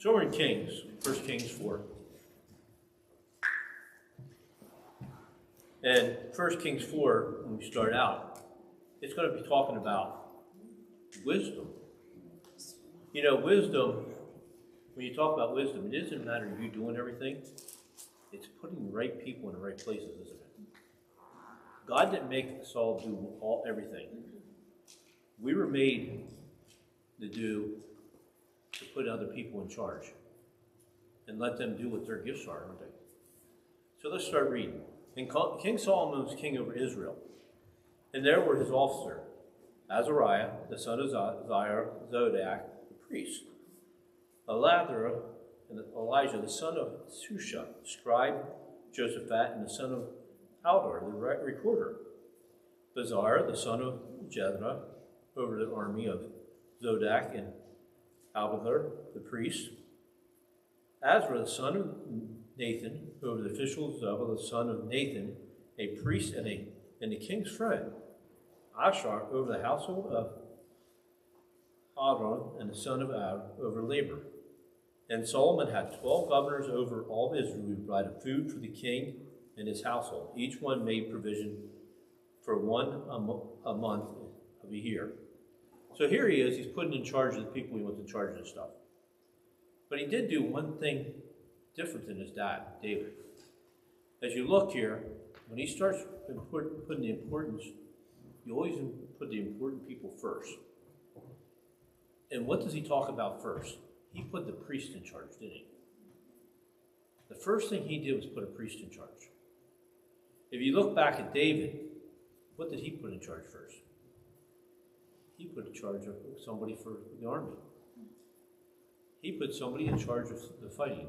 So we're in Kings, 1 Kings 4. And 1 Kings 4, when we start out, it's going to be talking about wisdom. You know, wisdom, when you talk about wisdom, it doesn't matter you doing everything. It's putting the right people in the right places, isn't it? God didn't make us all do everything. We were made to put other people in charge and let them do what their gifts are, aren't they? So let's start reading. And King Solomon was king over Israel. And there were his officers, Azariah, the son of Zodach, the priest, Elathar, and Elijah, the son of Susha, scribe Josaphat, and the son of Aldar, the recorder, Bazar, the son of Jethro, over the army of Zodach, and Abiathar, the priest, Azra, the son of Nathan, over the officials of the son of Nathan, a priest and the king's friend, Ashar, over the household of Adon, and the son of Ad, over labor. And Solomon had 12 governors over all of Israel who provided food for the king and his household. Each one made provision for a month of a year. So here he is, he's putting in charge of the people he wants in charge of this stuff. But he did do one thing different than his dad, David. As you look here, when he starts putting the importance, you always put the important people first. And what does he talk about first? He put the priest in charge, didn't he? The first thing he did was put a priest in charge. If you look back at David, what did he put in charge first? He put in charge of somebody for the army. He put somebody in charge of the fighting.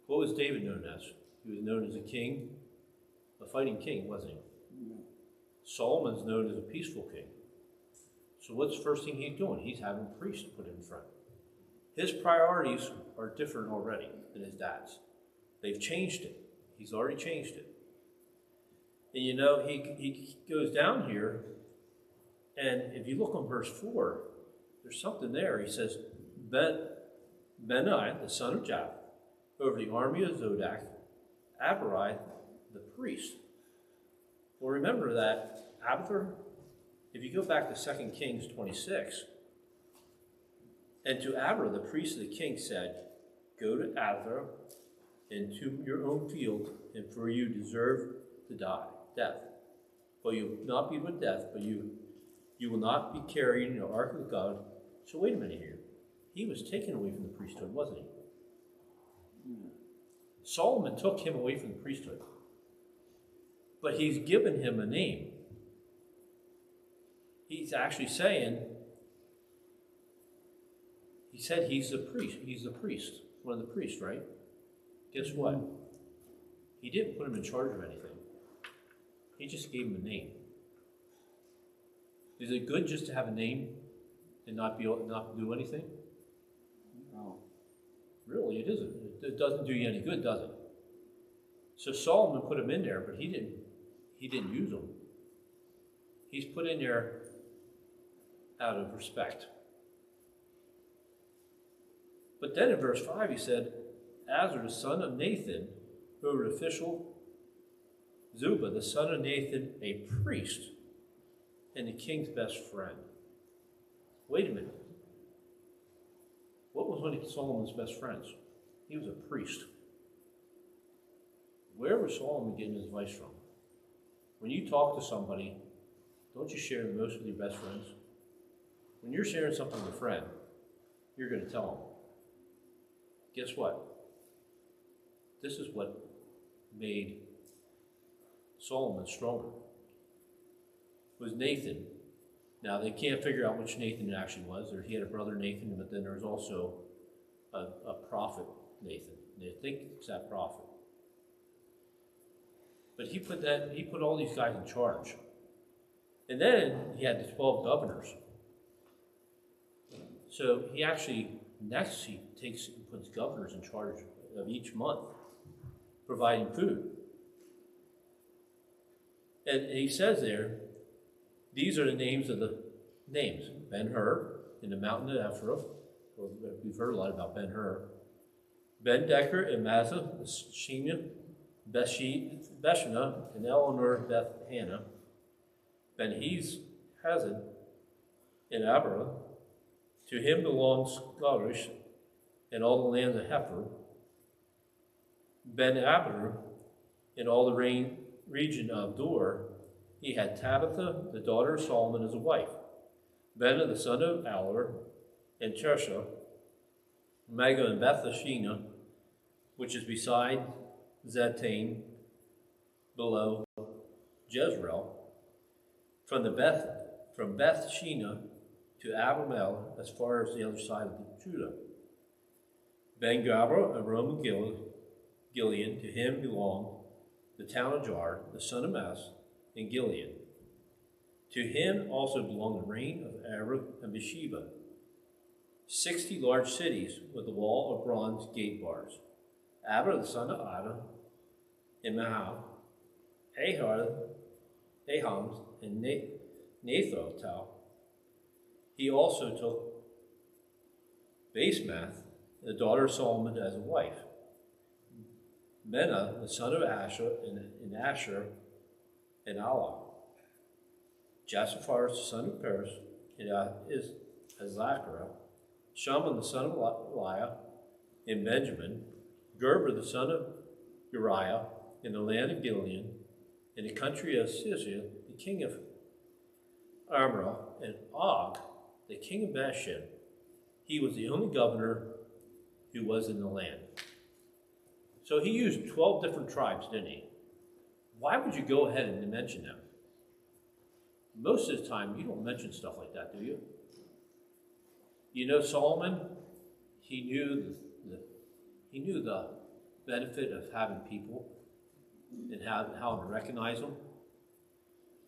What was David known as? He was known as a king, a fighting king, wasn't he? Solomon's known as a peaceful king. So what's the first thing he's doing? He's having a priest put in front. His priorities are different already than his dad's. They've changed it. He's already changed it. And you know, he goes down here, and if you look on verse 4, there's something there. He says, Benai, the son of Japheth, over the army of Zodach, Abirai, the priest. Well, remember that Abiathar, if you go back to 2 Kings 26, and to Abiathar, the priest of the king, said, go to Abiathar into your own field, and for you deserve to die, death. Well, you will not be with death, but you will not be carrying the ark of God. So wait a minute here. He was taken away from the priesthood, wasn't he? Solomon took him away from the priesthood. But he's given him a name. He's actually saying, he said he's the priest. He's the priest, one of the priests, right? Guess what? He didn't put him in charge of anything. He just gave him a name. Is it good just to have a name and not do anything? No. Really, it isn't. It doesn't do you any good, does it? So Solomon put him in there, but he didn't use him. He's put in there out of respect. But then in verse 5 he said, Azar, the son of Nathan, over the official Zuba, the son of Nathan, a priest, and the king's best friend. Wait a minute. What was one of Solomon's best friends? He was a priest. Where was Solomon getting his advice from? When you talk to somebody, don't you share the most with your best friends? When you're sharing something with a friend, you're going to tell them. Guess what? This is what made Solomon stronger. It was Nathan. Now, they can't figure out which Nathan it actually was. He had a brother Nathan, but then there was also a prophet Nathan. They think it's that prophet. But he put all these guys in charge. And then he had the 12 governors. So he puts governors in charge of each month, providing food. And he says there, these are the names of the names. Ben-Hur in the mountain of Ephraim, Well, we've heard a lot about Ben-Hur. Ben Decker and Mazah, Shena, Beshana, and Eleanor Beth Hannah, Ben Hazad, and Abra. To him belongs Garish and all the land of Hepher. Ben Abner and all the region of Dor. He had Tabitha, the daughter of Solomon, as a wife. Benah, the son of Alor, and Chersha, Mega and Bethashena, which is beside Zetain, below Jezreel, from Beth Shena to Abramel, as far as the other side of Judah. Ben Gabra, a Roman Gilead, to him belonged the town of Jar, the son of Mas, and Gilead. To him also belonged the reign of Arab and Beersheba, 60 large cities with a wall of bronze gate bars. Abra, the son of Ada, and Mahal, Ahams, and Nathotal. He also took Basemath, the daughter of Solomon, as a wife. Benah, the son of Asher, and Asher, and Allah. Josaphat, the son of Paris, and Azachariah. Shaman, the son of Eliah, and Benjamin. Gerber, the son of Uriah, in the land of Gilead, in the country of Sisera, the king of Amra, and Og, the king of Bashan. He was the only governor who was in the land. So he used 12 different tribes, didn't he? Why would you go ahead and mention them? Most of the time, you don't mention stuff like that, do you? You know, Solomon, he knew the benefit of having people and how to recognize them.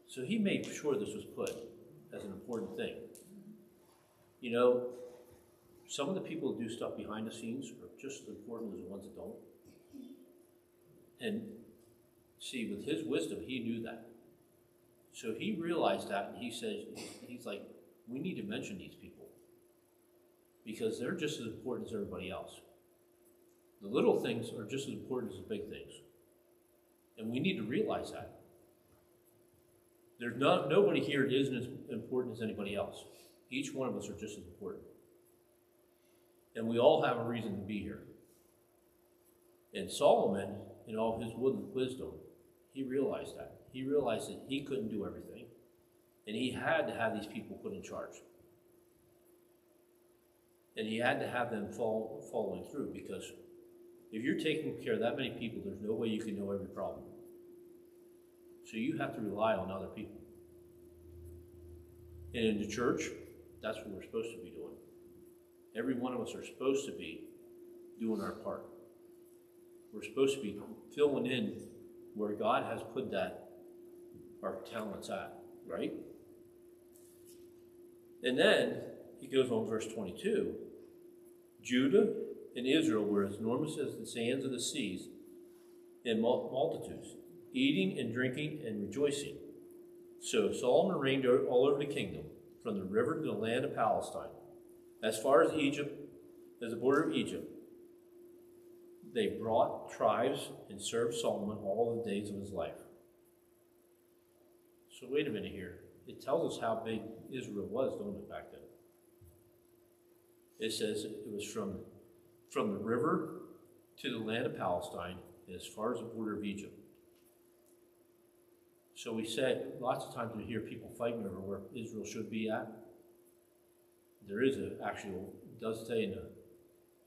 So he made sure this was put as an important thing. You know, some of the people who do stuff behind the scenes are just as important as the ones that don't. And see, with his wisdom, he knew that. So he realized that, and he's like, we need to mention these people because they're just as important as everybody else. The little things are just as important as the big things. And we need to realize that. There's nobody here that isn't as important as anybody else. Each one of us are just as important. And we all have a reason to be here. And Solomon, in all his wisdom, he realized that. He realized that he couldn't do everything. And he had to have these people put in charge. And he had to have them following through, because if you're taking care of that many people, there's no way you can know every problem. So you have to rely on other people. And in the church, that's what we're supposed to be doing. Every one of us are supposed to be doing our part. We're supposed to be filling in where God has put our talents at, right? And then he goes on verse 22. Judah and Israel were as enormous as the sands of the seas in multitudes, eating and drinking and rejoicing. So Solomon reigned all over the kingdom, from the river to the land of Palestine, as far as Egypt, as the border of Egypt. They brought tribes and served Solomon all the days of his life. So wait a minute here. It tells us how big Israel was, don't it, back then? It says it was from the river to the land of Palestine, as far as the border of Egypt. So we said, lots of times we hear people fighting over where Israel should be at. There is it does say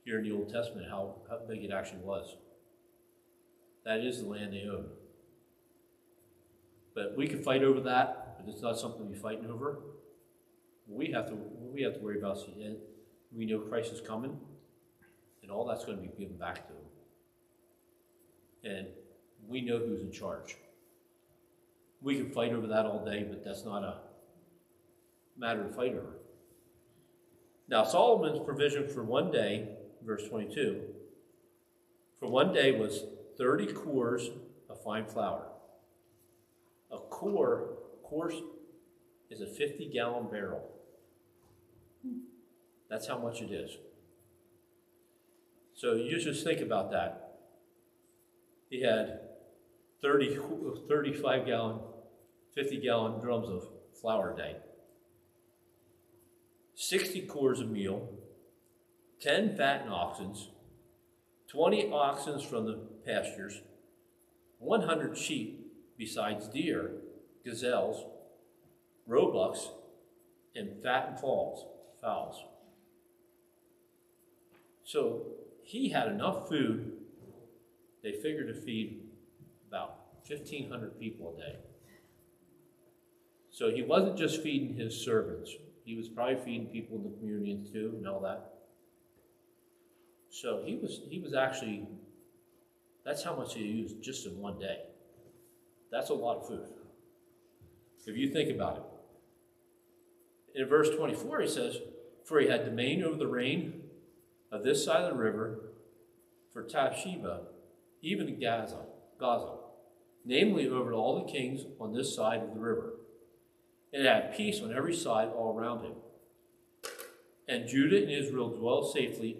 here in the Old Testament how big it actually was. That is the land they own. But we could fight over that, but it's not something we're fighting over. We have to worry about it. We know Christ is coming, and all that's going to be given back to him. And we know who's in charge. We can fight over that all day, but that's not a matter to fight over. Now, Solomon's provision for one day, verse 22, for one day was 30 cores of fine flour. A core, of course, is a 50-gallon barrel. That's how much it is. So you just think about that. He had 35-gallon, 50-gallon drums of flour a day, 60 cores of meal, 10 fattened oxen, 20 oxen from the pastures, 100 sheep, besides deer, gazelles, roebucks, and fattened fowls. So he had enough food, they figured, to feed about 1,500 people a day. So he wasn't just feeding his servants. He was probably feeding people in the community too and all that. So he was actually, that's how much he used just in one day. That's a lot of food, if you think about it. In verse 24, he says, "For he had domain over the reign of this side of the river, for Tasheba, even in Gaza, namely over all the kings on this side of the river. And it had peace on every side all around him. And Judah and Israel dwell safely,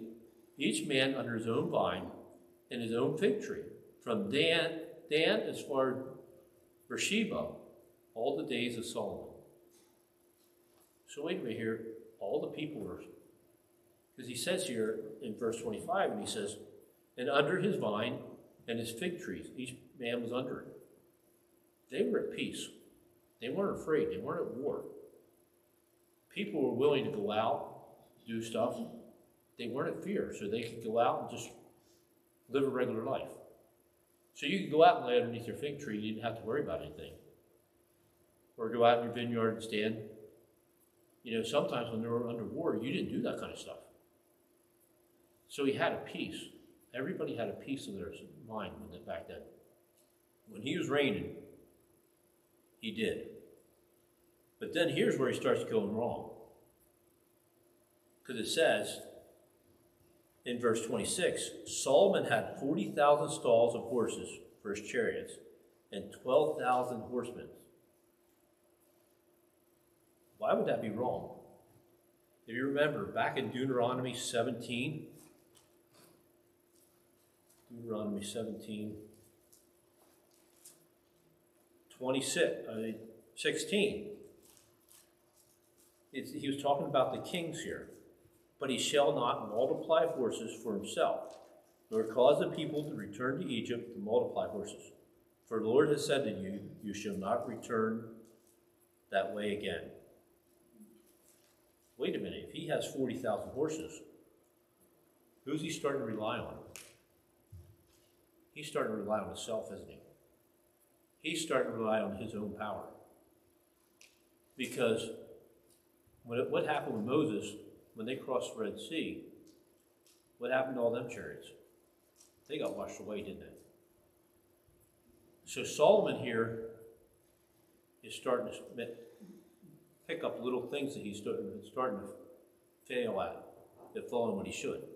each man under his own vine and his own fig tree, from Dan as far as Beersheba, all the days of Solomon." So wait a minute here, all the people were, because he says here in verse 25, and he says, "And under his vine and his fig trees, each man was under it." They were at peace. They weren't afraid. They weren't at war. People were willing to go out, do stuff. They weren't at fear, so they could go out and just live a regular life. So you could go out and lay underneath your fig tree, you didn't have to worry about anything. Or go out in your vineyard and stand. You know, sometimes when they were under war, you didn't do that kind of stuff. So he had a peace. Everybody had a peace of their mind back then. When he was reigning, he did. But then here's where he starts going wrong. Because it says in verse 26, "Solomon had 40,000 stalls of horses for his chariots and 12,000 horsemen." Why would that be wrong? If you remember, back in Deuteronomy 17, 16, he was talking about the kings here. "But he shall not multiply horses for himself, nor cause the people to return to Egypt to multiply horses. For the Lord has said to you, you shall not return that way again." Wait a minute, if he has 40,000 horses, who's he starting to rely on? He's starting to rely on himself, isn't he? He's starting to rely on his own power. Because what happened with Moses, when they crossed the Red Sea, what happened to all them chariots? They got washed away, didn't they? So Solomon here is starting to pick up little things that he's starting to fail at following what he should.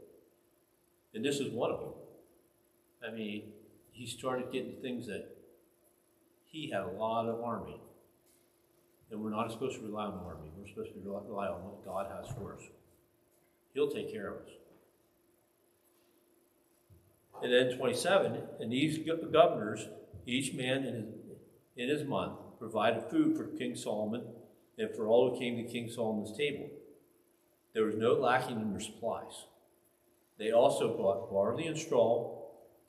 And this is one of them. I mean, he started getting things that he had a lot of army. And we're not supposed to rely on the army. We're supposed to rely on what God has for us. He'll take care of us. And then 27, "And these governors, each man in his month, provided food for King Solomon and for all who came to King Solomon's table. There was no lacking in their supplies. They also brought barley and straw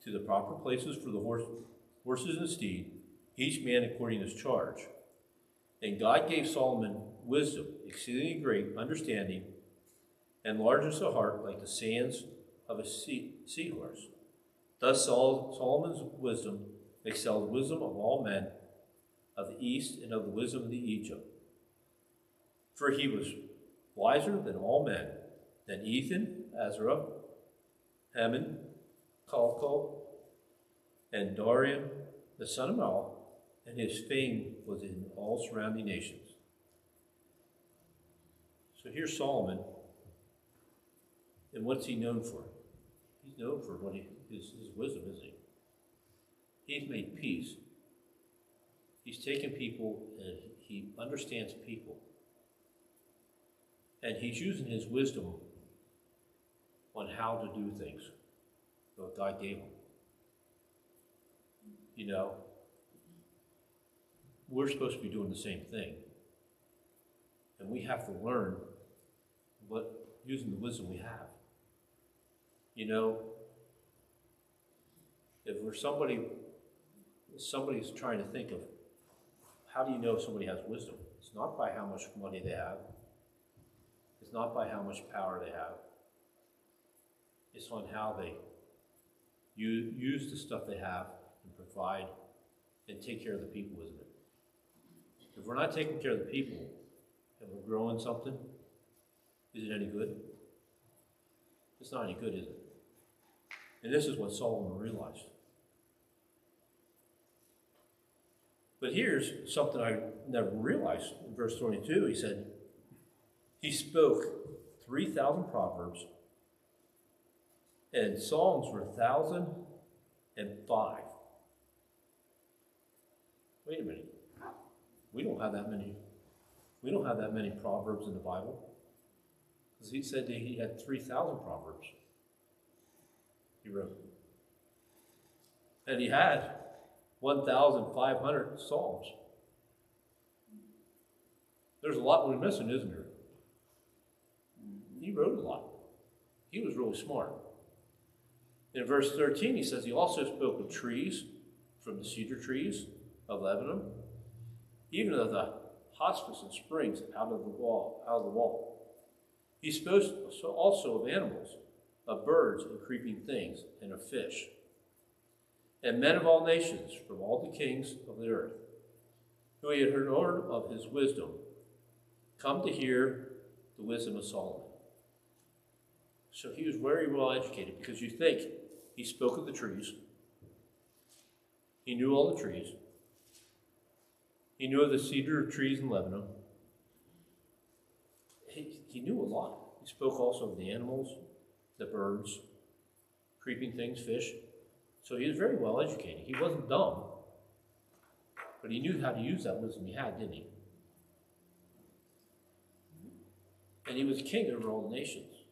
to the proper places for the horses and steed, each man according to his charge. And God gave Solomon wisdom, exceedingly great understanding, and largeness of heart like the sands of a seahorse. Thus Solomon's wisdom excelled wisdom of all men of the east and of the wisdom of the Egypt. For he was wiser than all men, than Ethan, Azarah, Heman, Calcol, and Darian, the son of Mal, and his fame was in all surrounding nations." So here's Solomon, and what's he known for? He's known for his wisdom, isn't he? He's made peace. He's taken people and he understands people. And he's using his wisdom on how to do things. what God gave him. You know, we're supposed to be doing the same thing. And we have to learn using the wisdom we have. You know, if somebody's trying to think of, how do you know if somebody has wisdom? It's not by how much money they have. It's not by how much power they have. It's on how they use the stuff they have and provide and take care of the people, isn't it? If we're not taking care of the people and we're growing something, is it any good? It's not any good, is it? And this is what Solomon realized. But here's something I never realized. In verse 22, he said, he spoke 3,000 proverbs, and songs were 1,005. Wait a minute. We don't have that many proverbs in the Bible. Because he said that he had 3,000 proverbs. He wrote. And he had 1,500 psalms. There's a lot we're missing, isn't there? He wrote a lot. He was really smart. In verse 13, he says he also spoke of trees, from the cedar trees of Lebanon, even of the hospice and springs out of the wall. He spoke also of animals, of birds and creeping things, and of fish, and men of all nations, from all the kings of the earth, who he had heard of his wisdom, come to hear the wisdom of Solomon. So he was very well educated, because you think he spoke of the trees. He knew all the trees. He knew of the cedar trees in Lebanon. He knew a lot. He spoke also of the animals, the birds, creeping things, fish. So he was very well educated. He wasn't dumb, but he knew how to use that wisdom he had, didn't he? And he was king over all the nations.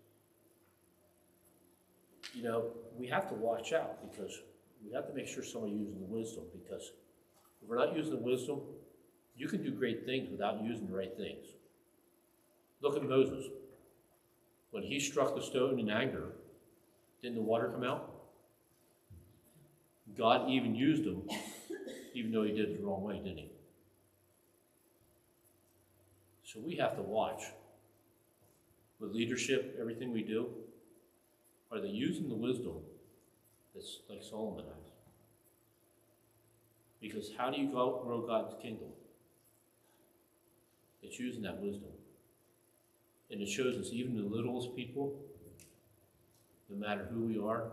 You know, we have to watch out, because we have to make sure somebody's using the wisdom, because if we're not using the wisdom, you can do great things without using the right things. Look at Moses. When he struck the stone in anger, didn't the water come out? God even used him, even though he did it the wrong way, didn't he? So we have to watch. With leadership, everything we do, are they using the wisdom that's like Solomon has? Because how do you grow God's kingdom? It's using that wisdom. And it shows us even the littlest people, no matter who we are,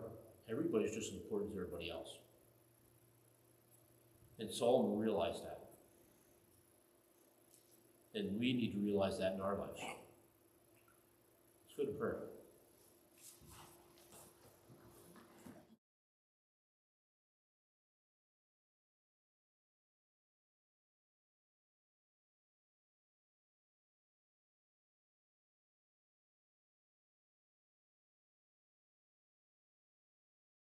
everybody's just as important as everybody else. And Solomon realized that. And we need to realize that in our lives. Let's go to prayer.